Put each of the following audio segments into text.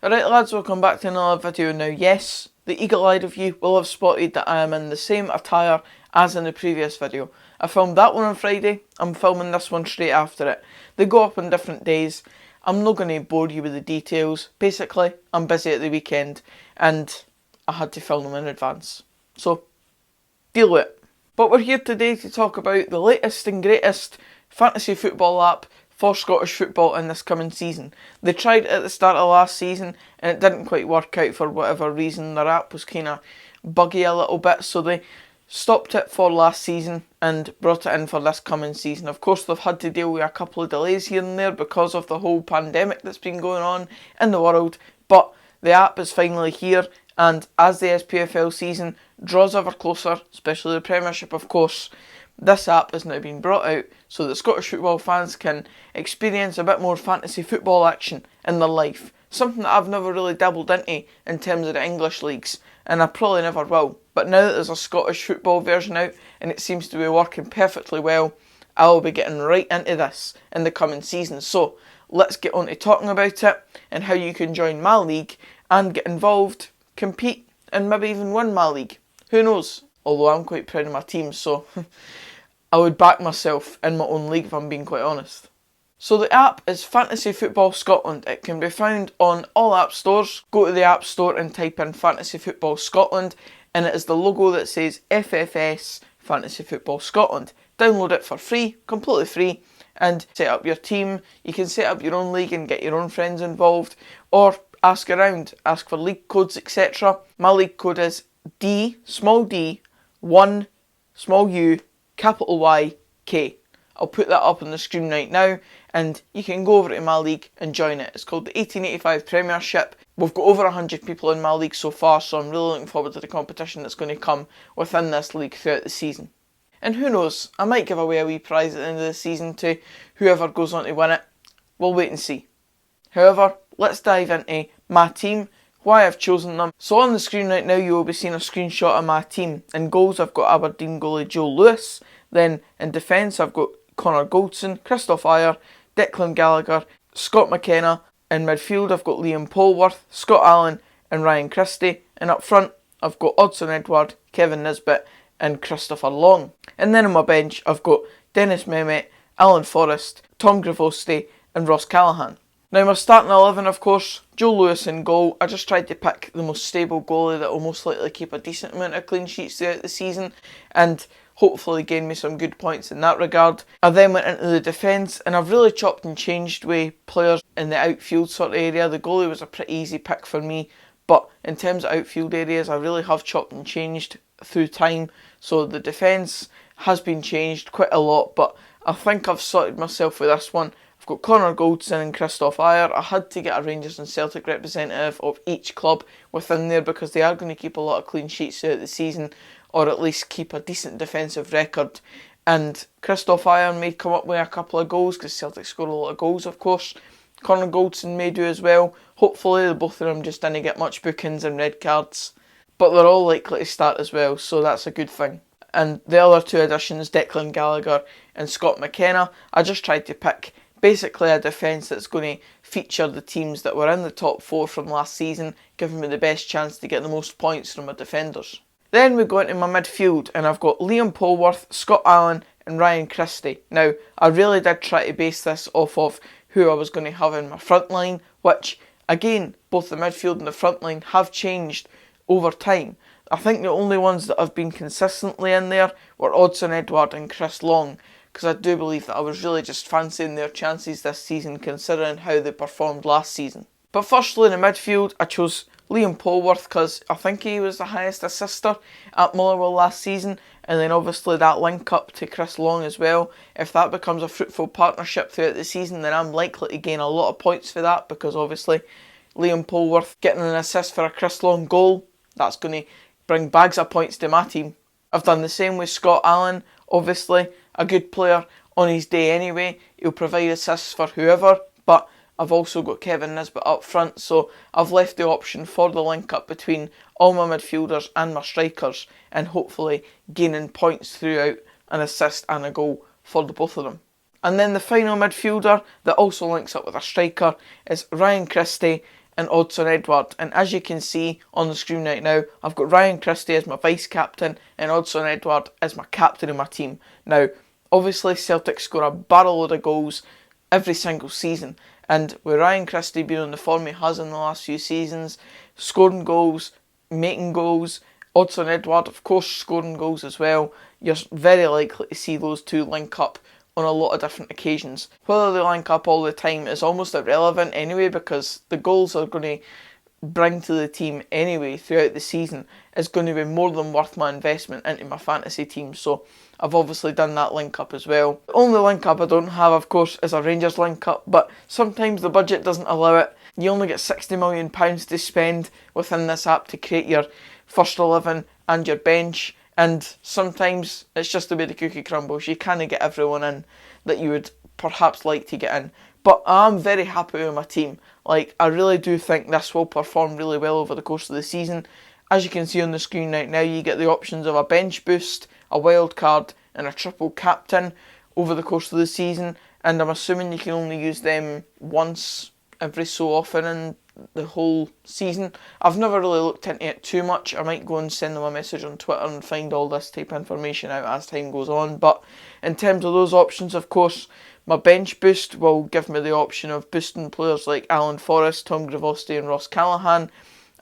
Alright lads, welcome back to another video now. Yes, the eagle-eyed of you will have spotted that I am in the same attire as in the previous video. I filmed that one on Friday, I'm filming this one straight after it. They go up on different days. I'm not going to bore you with the details. Basically, I'm busy at the weekend and I had to film them in advance. So, deal with it. But we're here today to talk about the latest and greatest fantasy football app for Scottish football in this coming season. They tried it at the start of last season and it didn't quite work out for whatever reason. Their app was kind of buggy a little bit, so they stopped it for last season and brought it in for this coming season. Of course, they've had to deal with a couple of delays here and there because of the whole pandemic that's been going on in the world, but the app is finally here, and as the SPFL season draws ever closer, especially the Premiership of course, this app has now been brought out so that Scottish football fans can experience a bit more fantasy football action in their life. Something that I've never really dabbled into in terms of the English leagues, and I probably never will. But now that there's a Scottish football version out and it seems to be working perfectly well, I'll be getting right into this in the coming season. So let's get on to talking about it and how you can join my league and get involved, compete, and maybe even win my league. Who knows? Although I'm quite proud of my team, so I would back myself in my own league if I'm being quite honest. So the app is Fantasy Football Scotland. It can be found on all app stores. Go to the app store and type in Fantasy Football Scotland, and it is the logo that says FFS Fantasy Football Scotland. Download it for free, completely free, and set up your team. You can set up your own league and get your own friends involved, or ask around, ask for league codes, etc. My league code is D, small d, 1, small u, capital Y, K. I'll put that up on the screen right now and you can go over to my league and join it. It's called the 1885 Premiership. We've got over 100 people in my league so far, so I'm really looking forward to the competition that's going to come within this league throughout the season. And who knows, I might give away a wee prize at the end of the season to whoever goes on to win it. We'll wait and see. However, let's dive into my team, why I've chosen them. So on the screen right now you will be seeing a screenshot of my team. In goals I've got Aberdeen goalie Joe Lewis. Then in defence I've got Connor Goldson, Christoph Ayer, Declan Gallagher, Scott McKenna. In midfield I've got Liam Polworth, Scott Allen and Ryan Christie. And up front I've got Odsonne Edouard, Kevin Nisbet and Christopher Long. And then on my bench I've got Dennis Mehmet, Alan Forrest, Tom Gravosti and Ross Callaghan. Now my starting 11 of course, Joe Lewis in goal. I just tried to pick the most stable goalie that will most likely keep a decent amount of clean sheets throughout the season and hopefully gain me some good points in that regard. I then went into the defence and I've really chopped and changed with players in the outfield sort of area. The goalie was a pretty easy pick for me, but in terms of outfield areas I really have chopped and changed through time. So the defence has been changed quite a lot, but I think I've sorted myself with this one. I've got Connor Goldson and Christoph Ayer. I had to get a Rangers and Celtic representative of each club within there because they are going to keep a lot of clean sheets throughout the season, or at least keep a decent defensive record. And Christoph Ayer may come up with a couple of goals because Celtic score a lot of goals of course. Connor Goldson may do as well. Hopefully the both of them just didn't get much bookings and red cards, but they're all likely to start as well, so that's a good thing. And the other two additions, Declan Gallagher and Scott McKenna, I just tried to pick basically a defence that's going to feature the teams that were in the top 4 from last season, giving me the best chance to get the most points from my defenders. Then we go into my midfield and I've got Liam Polworth, Scott Allen and Ryan Christie. Now, I really did try to base this off of who I was going to have in my front line, which, again, both the midfield and the front line have changed over time. I think the only ones that have been consistently in there were Odsonne Edouard and Chris Long, because I do believe that I was really just fancying their chances this season considering how they performed last season. But firstly in the midfield I chose Liam Polworth because I think he was the highest assister at Motherwell last season, and then obviously that link up to Chris Long as well. If that becomes a fruitful partnership throughout the season then I'm likely to gain a lot of points for that, because obviously Liam Polworth getting an assist for a Chris Long goal, that's going to bring bags of points to my team. I've done the same with Scott Allen, obviously a good player on his day anyway. He'll provide assists for whoever, but I've also got Kevin Nisbet up front, so I've left the option for the link up between all my midfielders and my strikers, and hopefully gaining points throughout an assist and a goal for the both of them. And then the final midfielder that also links up with a striker is Ryan Christie, and Odsonne Edouard. And as you can see on the screen right now, I've got Ryan Christie as my vice-captain and Odsonne Edouard as my captain of my team. Now, obviously Celtic score a barrel load of goals every single season, and with Ryan Christie being on the form he has in the last few seasons, scoring goals, making goals, Odsonne Edouard of course scoring goals as well, you're very likely to see those two link up on a lot of different occasions. Whether they link up all the time is almost irrelevant anyway, because the goals are going to bring to the team anyway throughout the season is going to be more than worth my investment into my fantasy team. So I've obviously done that link up as well. The only link up I don't have, of course, is a Rangers link up, but sometimes the budget doesn't allow it. You only get £60 million to spend within this app to create your first 11 and your bench, and sometimes it's just the way the cookie crumbles. You can't get everyone in that you would perhaps like to get in. But I'm very happy with my team. Like, I really do think this will perform really well over the course of the season. As you can see on the screen right now, you get the options of a bench boost, a wild card, and a triple captain over the course of the season. And I'm assuming you can only use them once every so often in the whole season. I've never really looked into it too much. I might go and send them a message on Twitter and find all this type of information out as time goes on. But in terms of those options, of course, my bench boost will give me the option of boosting players like Alan Forrest, Tom Gravosti and Ross Callaghan,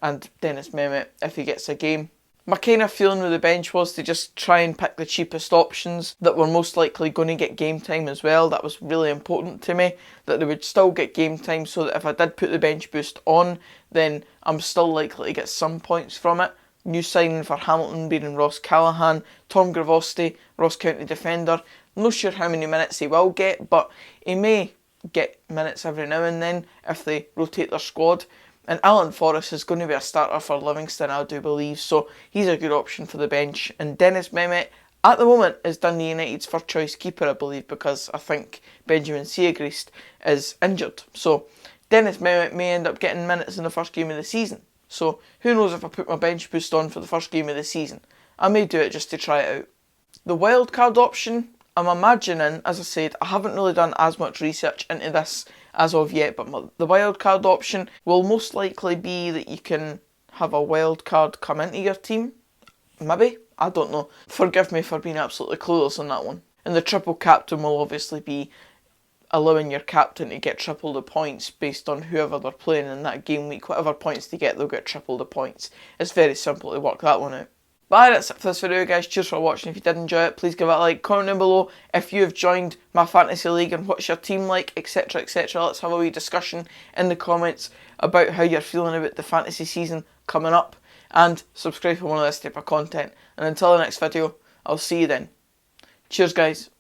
and Dennis Mehmet if he gets a game. My kind of feeling with the bench was to just try and pick the cheapest options that were most likely going to get game time as well. That was really important to me, that they would still get game time, so that if I did put the bench boost on, then I'm still likely to get some points from it. New signing for Hamilton being Ross Callaghan, Tom Gravosti, Ross County defender. Not sure how many minutes he will get, but he may get minutes every now and then if they rotate their squad. And Alan Forrest is going to be a starter for Livingston, I do believe, so he's a good option for the bench. And Dennis Mehmet, at the moment, is Dundee United's first choice keeper, I believe, because I think Benjamin Siegrist is injured. So Dennis Mehmet may end up getting minutes in the first game of the season. So who knows if I put my bench boost on for the first game of the season. I may do it just to try it out. The wildcard option, I'm imagining, as I said, I haven't really done as much research into this as of yet, but the wildcard option will most likely be that you can have a wildcard come into your team. Maybe? I don't know. Forgive me for being absolutely clueless on that one. And the triple captain will obviously be allowing your captain to get triple the points based on whoever they're playing in that game week. Whatever points they get, they'll get triple the points. It's very simple to work that one out. But that's it for this video, guys. Cheers for watching. If you did enjoy it, please give it a like. Comment down below if you have joined my fantasy league and what's your team like, etc, etc. Let's have a wee discussion in the comments about how you're feeling about the fantasy season coming up. And subscribe for more of this type of content. And until the next video, I'll see you then. Cheers, guys.